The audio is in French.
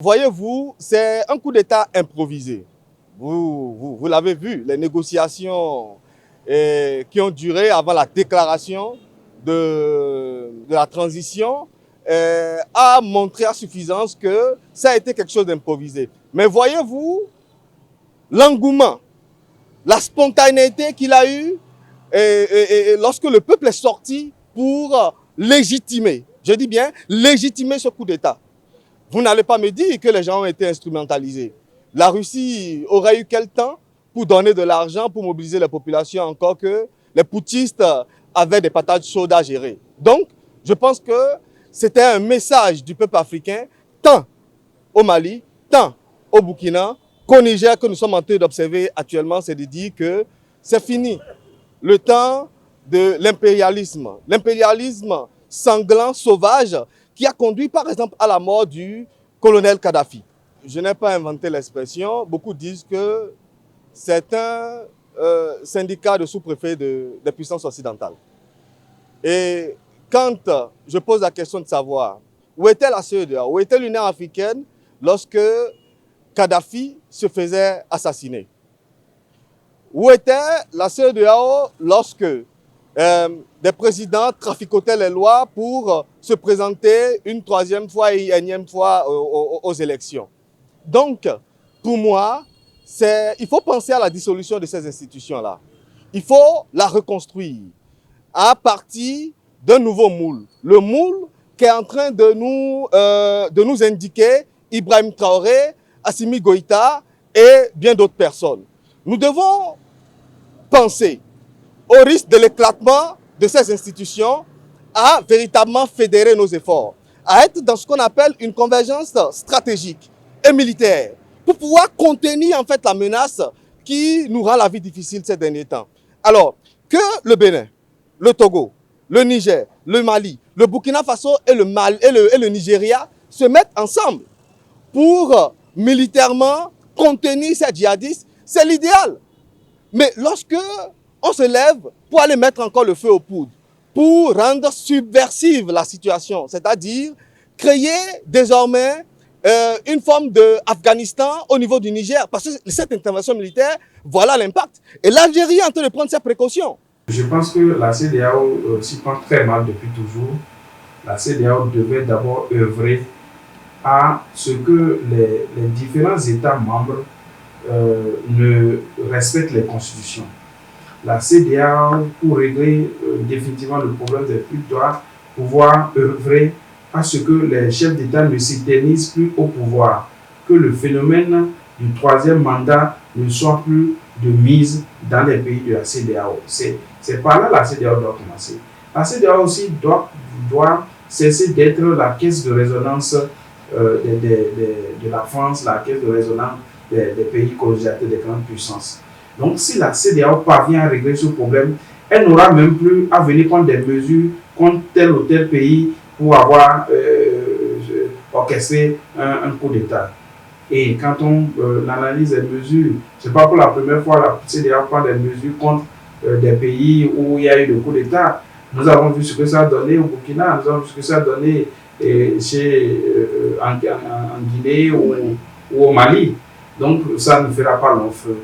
Voyez-vous, c'est un coup d'État improvisé. Vous l'avez vu, les négociations qui ont duré avant la déclaration de la transition a montré à suffisance que ça a été quelque chose d'improvisé. Mais voyez-vous, l'engouement, la spontanéité qu'il a eue lorsque le peuple est sorti pour légitimer, je dis bien légitimer ce coup d'État. Vous n'allez pas me dire que les gens ont été instrumentalisés. La Russie aurait eu quel temps pour donner de l'argent, pour mobiliser la population, encore que les putschistes avaient des patates chaudes à gérer. Donc, je pense que c'était un message du peuple africain, tant au Mali, tant au Burkina, qu'au Niger, que nous sommes en train d'observer actuellement, c'est de dire que c'est fini. Le temps de l'impérialisme. L'impérialisme sanglant, sauvage, qui a conduit par exemple à la mort du colonel Kadhafi. Je n'ai pas inventé l'expression. Beaucoup disent que c'est un syndicat de sous-préfets des puissances occidentales. Et quand je pose la question de savoir où était la CEDEAO, où était l'Union africaine lorsque Kadhafi se faisait assassiner? Où était la CEDEAO lorsque des présidents traficotaient les lois pour se présenter une troisième fois et une énième fois aux élections? Donc, pour moi, il faut penser à la dissolution de ces institutions-là. Il faut la reconstruire à partir d'un nouveau moule. Le moule qui est en train de nous indiquer Ibrahim Traoré, Assimi Goïta et bien d'autres personnes. Nous devons penser au risque de l'éclatement de ces institutions à véritablement fédérer nos efforts, à être dans ce qu'on appelle une convergence stratégique et militaire pour pouvoir contenir en fait la menace qui nous rend la vie difficile ces derniers temps. Alors, que le Bénin, le Togo, le Niger, le Mali, le Burkina Faso et le Nigeria se mettent ensemble pour militairement contenir ces djihadistes, c'est l'idéal. Mais lorsque on se lève pour aller mettre encore le feu aux poudres, pour rendre subversive la situation, c'est-à-dire créer désormais une forme d'Afghanistan au niveau du Niger, parce que cette intervention militaire, voilà l'impact. Et l'Algérie est en train de prendre ses précautions. Je pense que la CEDEAO s'y prend très mal depuis toujours. La CEDEAO devait d'abord œuvrer à ce que les différents États membres ne respectent les constitutions. La CEDEAO, pour régler définitivement le problème des flux, doit pouvoir œuvrer à ce que les chefs d'État ne s'éternisent plus au pouvoir, que le phénomène du troisième mandat ne soit plus de mise dans les pays de la CEDEAO. C'est par là que la CEDEAO doit commencer. La CEDEAO aussi doit cesser d'être la caisse de résonance de la France, la caisse de résonance des pays colonisateurs, des grandes puissances. Donc, si la CEDEAO parvient à régler ce problème, elle n'aura même plus à venir prendre des mesures contre tel ou tel pays pour avoir orchestré un coup d'État. Et quand on analyse les mesures, ce n'est pas pour la première fois que la CEDEAO prend des mesures contre des pays où il y a eu le coup d'État. Nous avons vu ce que ça a donné au Burkina, nous avons vu ce que ça a donné en Guinée ou au Mali. Donc, ça ne fera pas long feu.